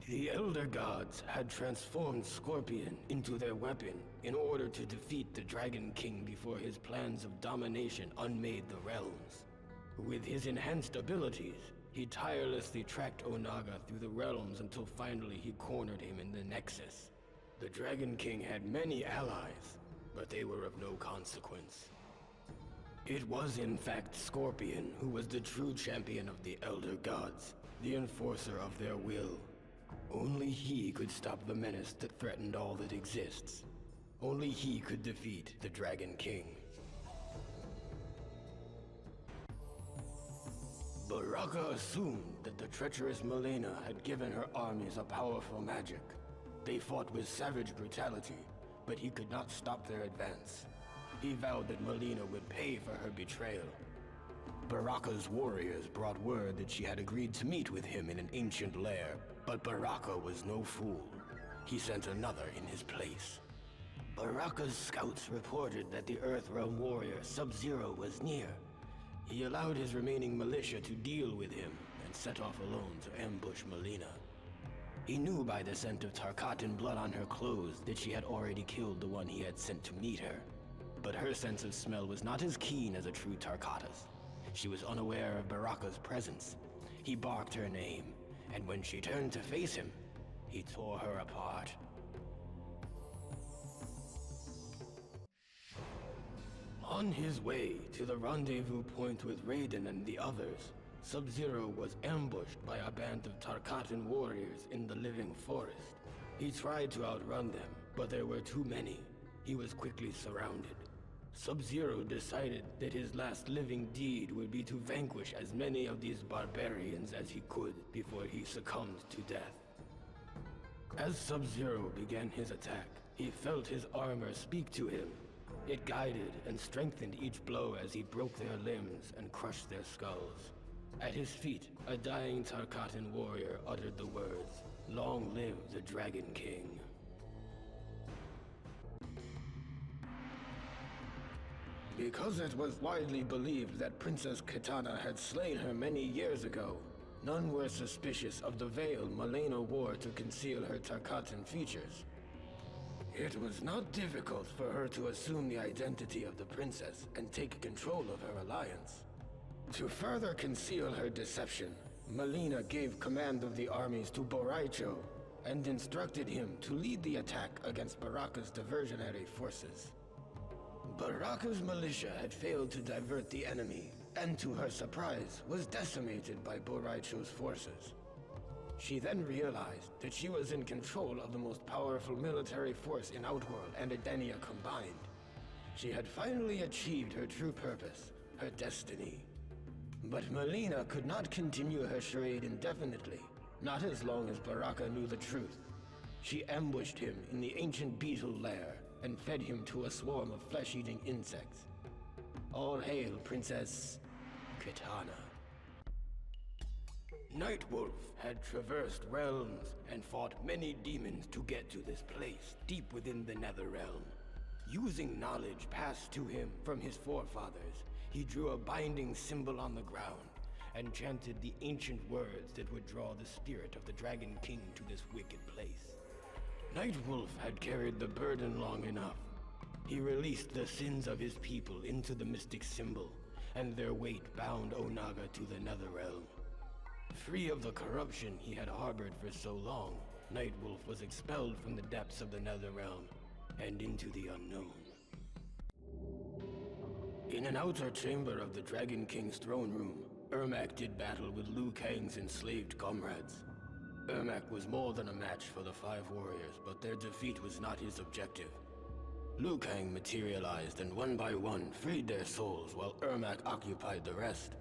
The Elder Gods had transformed Scorpion into their weapon in order to defeat the Dragon King before his plans of domination unmade the realms. With his enhanced abilities, he tirelessly tracked Onaga through the realms until finally he cornered him in the Nexus. The Dragon King had many allies, but they were of no consequence. It was in fact Scorpion who was the true champion of the Elder Gods, the enforcer of their will. Only he could stop the menace that threatened all that exists. Only he could defeat the Dragon King. Baraka assumed that the treacherous Malena had given her armies a powerful magic. They fought with savage brutality, but he could not stop their advance. He vowed that Malena would pay for her betrayal. Baraka's warriors brought word that she had agreed to meet with him in an ancient lair, but Baraka was no fool. He sent another in his place. Baraka's scouts reported that the Earthrealm warrior Sub-Zero was near. He allowed his remaining militia to deal with him and set off alone to ambush Malena. He knew by the scent of Tarkatan blood on her clothes that she had already killed the one he had sent to meet her. But her sense of smell was not as keen as a true Tarkata's. She was unaware of Baraka's presence. He barked her name, and when she turned to face him, he tore her apart. On his way to the rendezvous point with Raiden and the others, Sub-Zero was ambushed by a band of Tarkatan warriors in the living forest. He tried to outrun them, but there were too many. He was quickly surrounded. Sub-Zero decided that his last living deed would be to vanquish as many of these barbarians as he could before he succumbed to death. As Sub-Zero began his attack, he felt his armor speak to him. It guided and strengthened each blow as he broke their limbs and crushed their skulls. At his feet, a dying Tarkatan warrior uttered the words, "Long live the Dragon King." Because it was widely believed that Princess Kitana had slain her many years ago, none were suspicious of the veil Malena wore to conceal her Tarkatan features. It was not difficult for her to assume the identity of the princess and take control of her alliance. To further conceal her deception, Malena gave command of the armies to Boraicho and instructed him to lead the attack against Baraka's diversionary forces. Baraka's militia had failed to divert the enemy, and to her surprise, was decimated by Boraicho's forces. She then realized that she was in control of the most powerful military force in Outworld and Edenia combined. She had finally achieved her true purpose, her destiny. But Malena could not continue her charade indefinitely, not as long as Baraka knew the truth. She ambushed him in the ancient beetle lair and fed him to a swarm of flesh-eating insects. All hail, Princess Kitana. Nightwolf had traversed realms and fought many demons to get to this place deep within the Netherrealm. Using knowledge passed to him from his forefathers, he drew a binding symbol on the ground and chanted the ancient words that would draw the spirit of the Dragon King to this wicked place. Nightwolf had carried the burden long enough. He released the sins of his people into the mystic symbol, and their weight bound Onaga to the Netherrealm. Free of the corruption he had harbored for so long, Nightwolf was expelled from the depths of the Netherrealm and into the unknown. In an outer chamber of the Dragon King's throne room, Ermac did battle with Liu Kang's enslaved comrades. Ermac was more than a match for the five warriors, but their defeat was not his objective. Liu Kang materialized and one by one freed their souls while Ermac occupied the rest.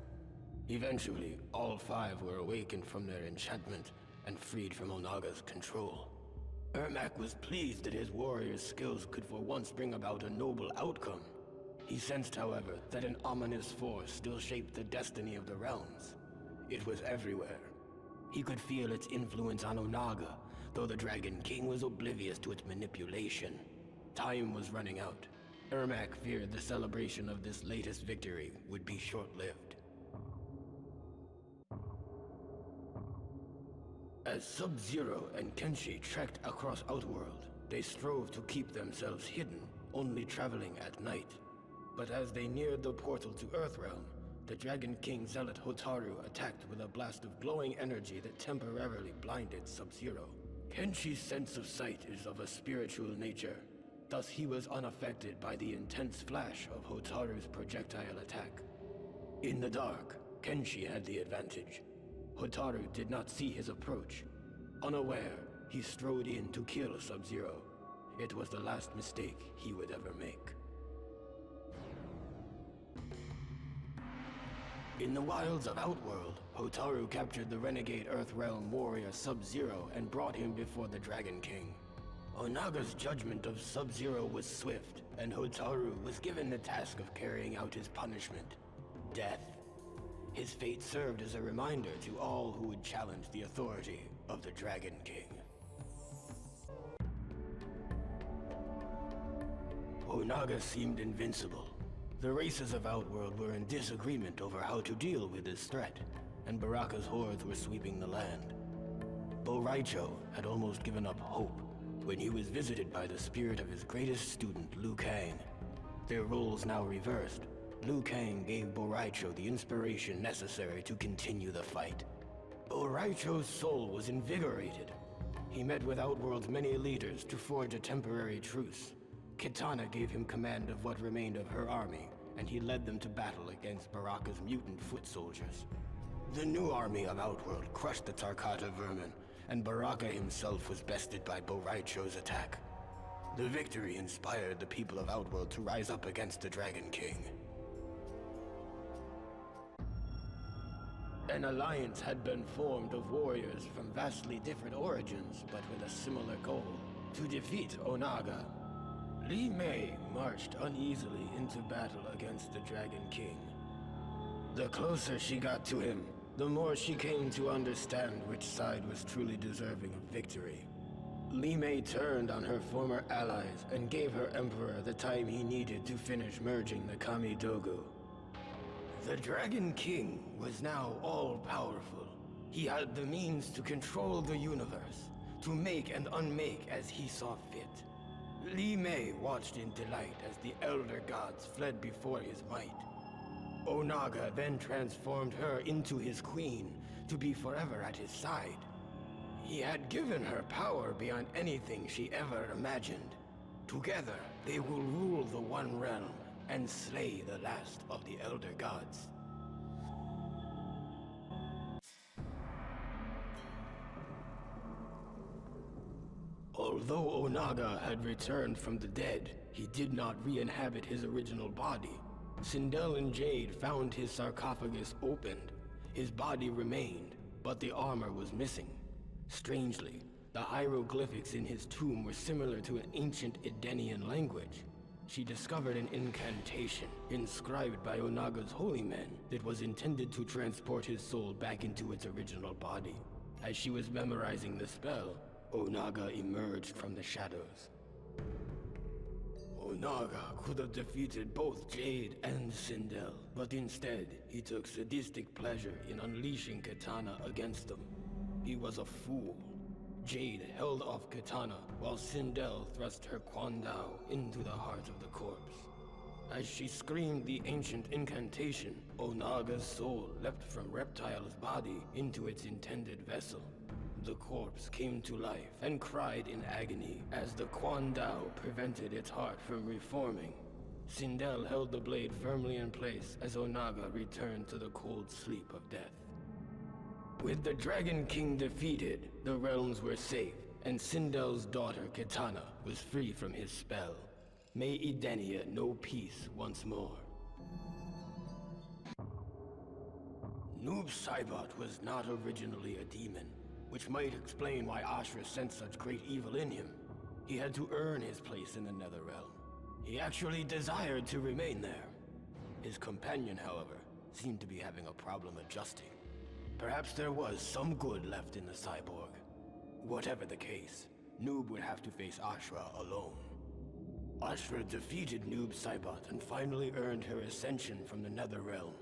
Eventually, all five were awakened from their enchantment and freed from Onaga's control. Ermac was pleased that his warrior's skills could for once bring about a noble outcome. He sensed, however, that an ominous force still shaped the destiny of the realms. It was everywhere. He could feel its influence on Onaga, though the Dragon King was oblivious to its manipulation. Time was running out. Ermac feared the celebration of this latest victory would be short-lived. As Sub-Zero and Kenshi trekked across Outworld, they strove to keep themselves hidden, only traveling at night. But as they neared the portal to Earthrealm, the Dragon King Zealot Hotaru attacked with a blast of glowing energy that temporarily blinded Sub-Zero. Kenshi's sense of sight is of a spiritual nature, thus he was unaffected by the intense flash of Hotaru's projectile attack. In the dark, Kenshi had the advantage. Hotaru did not see his approach. Unaware, he strode in to kill Sub-Zero. It was the last mistake he would ever make. In the wilds of Outworld, Hotaru captured the renegade Earthrealm warrior Sub-Zero and brought him before the Dragon King. Onaga's judgment of Sub-Zero was swift, and Hotaru was given the task of carrying out his punishment: death. His fate served as a reminder to all who would challenge the authority of the Dragon King. Onaga seemed invincible. The races of Outworld were in disagreement over how to deal with this threat, and Baraka's hordes were sweeping the land. Boraicho had almost given up hope when he was visited by the spirit of his greatest student, Liu Kang. Their roles now reversed. Liu Kang gave Boraicho the inspiration necessary to continue the fight. Boraicho's soul was invigorated. He met with Outworld's many leaders to forge a temporary truce. Kitana gave him command of what remained of her army, and he led them to battle against Baraka's mutant foot soldiers. The new army of Outworld crushed the Tarkata vermin, and Baraka himself was bested by Boraicho's attack. The victory inspired the people of Outworld to rise up against the Dragon King. An alliance had been formed of warriors from vastly different origins, but with a similar goal: to defeat Onaga. Li Mei marched uneasily into battle against the Dragon King. The closer she got to him, the more she came to understand which side was truly deserving of victory. Li Mei turned on her former allies and gave her emperor the time he needed to finish merging the Kamidogu. The Dragon King was now all-powerful. He had the means to control the universe, to make and unmake as he saw fit. Li Mei watched in delight as the Elder Gods fled before his might. Onaga then transformed her into his queen, to be forever at his side. He had given her power beyond anything she ever imagined. Together, they will rule the One Realm and slay the last of the Elder Gods. Although Onaga had returned from the dead, he did not re-inhabit his original body. Sindel and Jade found his sarcophagus opened. His body remained, but the armor was missing. Strangely, the hieroglyphics in his tomb were similar to an ancient Edenian language. She discovered an incantation inscribed by Onaga's holy men that was intended to transport his soul back into its original body. As she was memorizing the spell, Onaga emerged from the shadows. Onaga could have defeated both Jade and Sindel, but instead, he took sadistic pleasure in unleashing Kitana against them. He was a fool. Jade held off Kitana, while Sindel thrust her Kwandao into the heart of the corpse. As she screamed the ancient incantation, Onaga's soul leapt from Reptile's body into its intended vessel. The corpse came to life and cried in agony as the Kwandao prevented its heart from reforming. Sindel held the blade firmly in place as Onaga returned to the cold sleep of death. With the Dragon King defeated, the realms were safe, and Sindel's daughter Kitana was free from his spell. May Edenia know peace once more. Noob Saibot was not originally a demon, which might explain why Ashra sensed such great evil in him. He had to earn his place in the Netherrealm. He actually desired to remain there. His companion, however, seemed to be having a problem adjusting. Perhaps there was some good left in the cyborg. Whatever the case, Noob would have to face Ashra alone. Ashra defeated Noob Saibot and finally earned her ascension from the Netherrealm.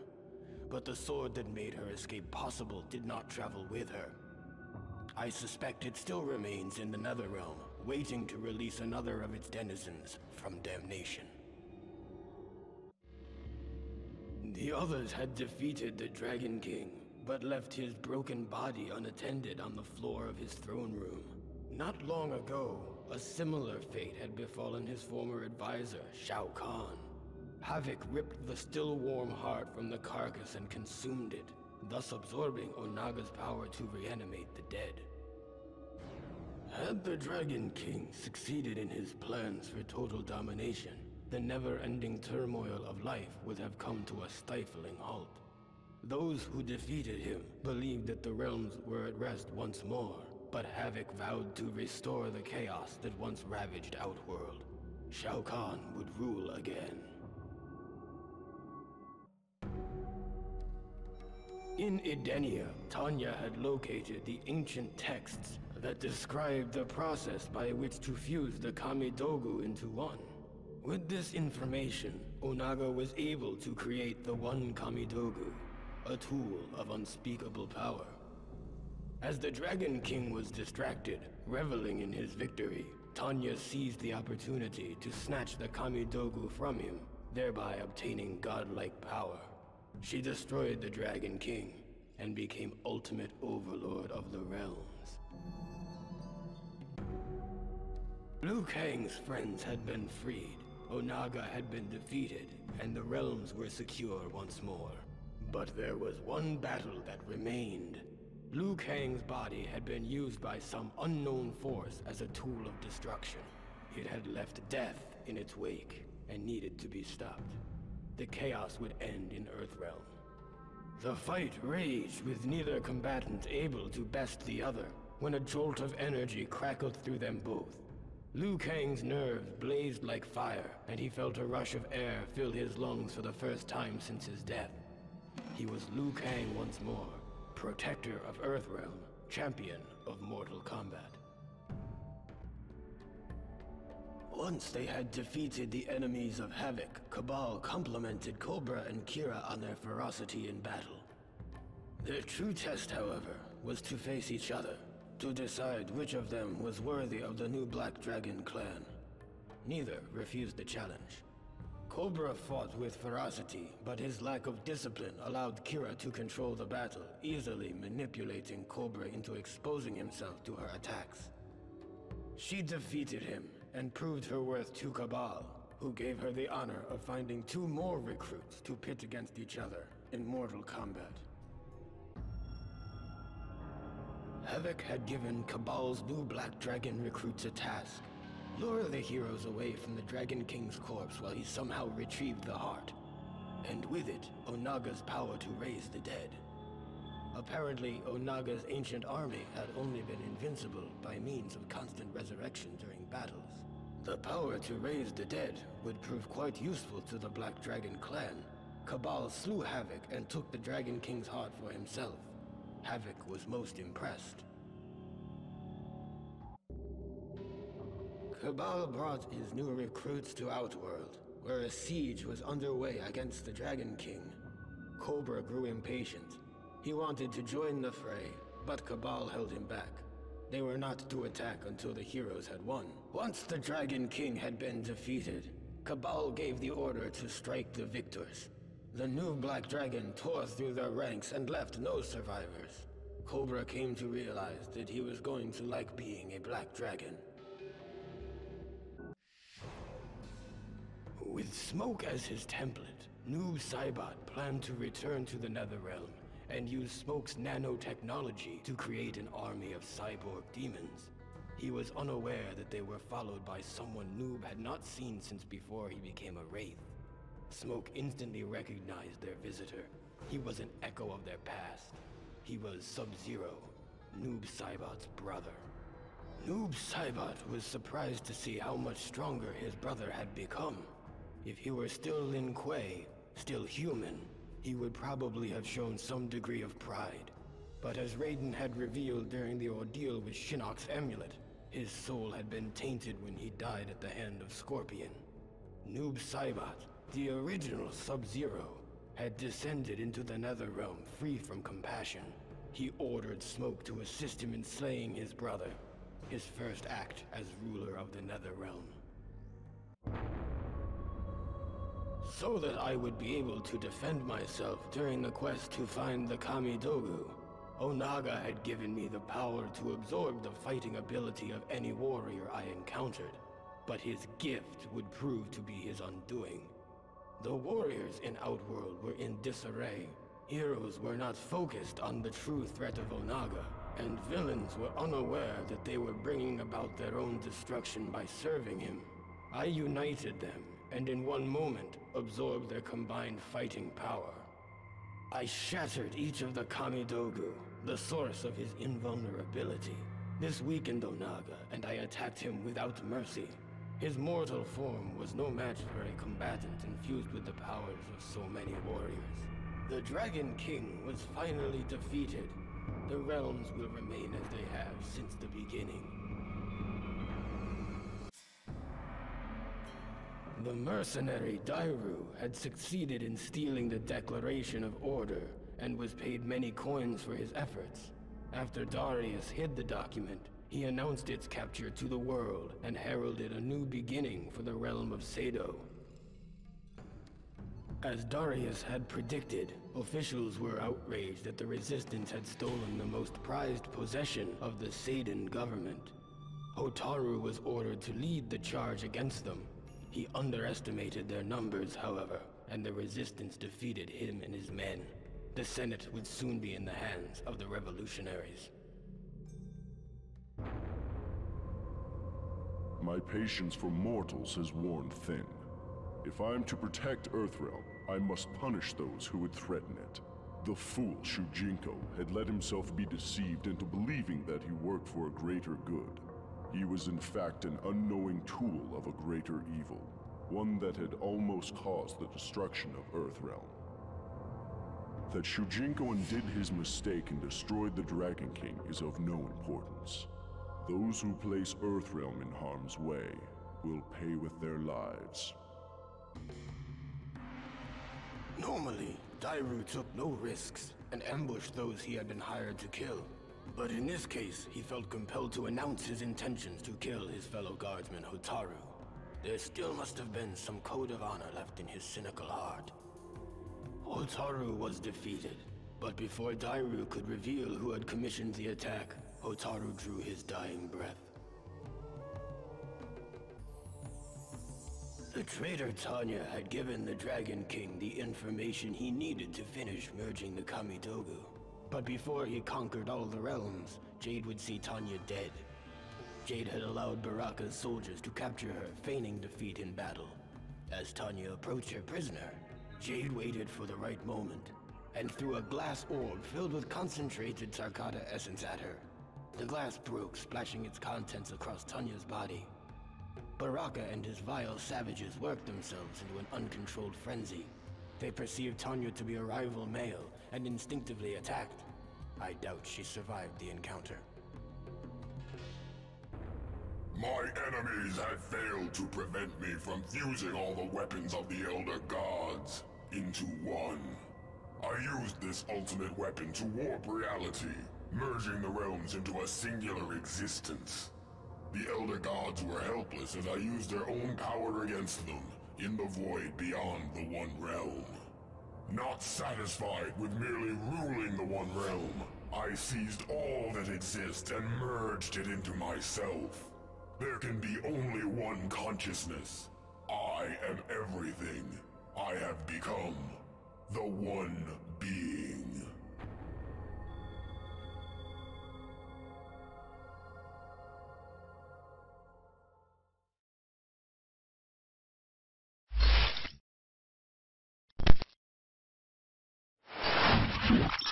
But the sword that made her escape possible did not travel with her. I suspect it still remains in the Netherrealm, waiting to release another of its denizens from damnation. The others had defeated the Dragon King, but left his broken body unattended on the floor of his throne room. Not long ago, a similar fate had befallen his former advisor, Shao Kahn. Havoc ripped the still warm heart from the carcass and consumed it, thus absorbing Onaga's power to reanimate the dead. Had the Dragon King succeeded in his plans for total domination, the never-ending turmoil of life would have come to a stifling halt. Those who defeated him believed that the realms were at rest once more, but Havoc vowed to restore the chaos that once ravaged Outworld. Shao Kahn would rule again. In Edenia, Tanya had located the ancient texts that described the process by which to fuse the Kamidogu into one. With this information, Onaga was able to create the One Kamidogu, a tool of unspeakable power. As the Dragon King was distracted, reveling in his victory, Tanya seized the opportunity to snatch the Kamidogu from him, thereby obtaining godlike power. She destroyed the Dragon King and became ultimate overlord of the realms. Liu Kang's friends had been freed, Onaga had been defeated, and the realms were secure once more. But there was one battle that remained. Liu Kang's body had been used by some unknown force as a tool of destruction. It had left death in its wake and needed to be stopped. The chaos would end in Earthrealm. The fight raged with neither combatant able to best the other, when a jolt of energy crackled through them both. Liu Kang's nerves blazed like fire, and he felt a rush of air fill his lungs for the first time since his death. He was Liu Kang once more, protector of Earthrealm, champion of Mortal Kombat. Once they had defeated the enemies of Havoc, Cabal complimented Cobra and Kira on their ferocity in battle. Their true test, however, was to face each other, to decide which of them was worthy of the new Black Dragon clan. Neither refused the challenge. Cobra fought with ferocity, but his lack of discipline allowed Kira to control the battle, easily manipulating Cobra into exposing himself to her attacks. She defeated him and proved her worth to Cabal, who gave her the honor of finding 2 more recruits to pit against each other in Mortal Kombat. Havoc had given Cabal's new Black Dragon recruits a task: lure the heroes away from the Dragon King's corpse while he somehow retrieved the heart, and with it, Onaga's power to raise the dead. Apparently, Onaga's ancient army had only been invincible by means of constant resurrection during battles. The power to raise the dead would prove quite useful to the Black Dragon clan. Cabal slew Havoc and took the Dragon King's heart for himself. Havoc was most impressed. Cabal brought his new recruits to Outworld, where a siege was underway against the Dragon King. Cobra grew impatient. He wanted to join the fray, but Cabal held him back. They were not to attack until the heroes had won. Once the Dragon King had been defeated, Cabal gave the order to strike the victors. The new Black Dragon tore through their ranks and left no survivors. Cobra came to realize that he was going to like being a Black Dragon. With Smoke as his template, Noob Saibot planned to return to the Netherrealm and use Smoke's nanotechnology to create an army of cyborg demons. He was unaware that they were followed by someone Noob had not seen since before he became a Wraith. Smoke instantly recognized their visitor. He was an echo of their past. He was Sub-Zero, Noob Saibot's brother. Noob Saibot was surprised to see how much stronger his brother had become. If he were still Lin Kuei, still human, he would probably have shown some degree of pride. But as Raiden had revealed during the ordeal with Shinnok's amulet, his soul had been tainted when he died at the hand of Scorpion. Noob Saibot, the original Sub-Zero, had descended into the Netherrealm free from compassion. he ordered Smoke to assist him in slaying his brother, his first act as ruler of the Netherrealm. So that I would be able to defend myself during the quest to find the Kamidogu, Onaga had given me the power to absorb the fighting ability of any warrior I encountered, but his gift would prove to be his undoing. The warriors in Outworld were in disarray. Heroes were not focused on the true threat of Onaga, and villains were unaware that they were bringing about their own destruction by serving him. I united them, and in one moment, absorbed their combined fighting power. I shattered each of the Kamidogu, the source of his invulnerability. This weakened Onaga, and I attacked him without mercy. His mortal form was no match for a combatant infused with the powers of so many warriors. The Dragon King was finally defeated. The realms will remain as they have since the beginning. The mercenary Dairu had succeeded in stealing the Declaration of Order and was paid many coins for his efforts. After Darius hid the document, he announced its capture to the world and heralded a new beginning for the realm of Sado. As Darius had predicted, officials were outraged that the Resistance had stolen the most prized possession of the Sadan government. Hotaru was ordered to lead the charge against them. He underestimated their numbers, however, and the Resistance defeated him and his men. The Senate would soon be in the hands of the revolutionaries. My patience for mortals has worn thin. If I am to protect Earthrealm, I must punish those who would threaten it. The fool Shujinko had let himself be deceived into believing that he worked for a greater good. He was in fact an unknowing tool of a greater evil, one that had almost caused the destruction of Earthrealm. That Shujinko undid his mistake and destroyed the Dragon King is of no importance. Those who place Earthrealm in harm's way will pay with their lives. Normally, Dairu took no risks and ambushed those he had been hired to kill. But in this case, he felt compelled to announce his intentions to kill his fellow guardsman Hotaru. There still must have been some code of honor left in his cynical heart. Hotaru was defeated, but before Dairu could reveal who had commissioned the attack, Hotaru drew his dying breath. The traitor Tanya had given the Dragon King the information he needed to finish merging the Kamidogu. But before he conquered all the realms, Jade would see Tanya dead. Jade had allowed Baraka's soldiers to capture her, feigning defeat in battle. As Tanya approached her prisoner, Jade waited for the right moment, and threw a glass orb filled with concentrated Tarkata essence at her. The glass broke, splashing its contents across Tanya's body. Baraka and his vile savages worked themselves into an uncontrolled frenzy. They perceived Tanya to be a rival male, and instinctively attacked. I doubt she survived the encounter. My enemies have failed to prevent me from fusing all the weapons of the Elder Gods into one. I used this ultimate weapon to warp reality, merging the realms into a singular existence. The Elder Gods were helpless as I used their own power against them, in the void beyond the One Realm. Not satisfied with merely ruling the One Realm, I seized all that exists and merged it into myself. There can be only one consciousness. I am everything. I have become the One Being. You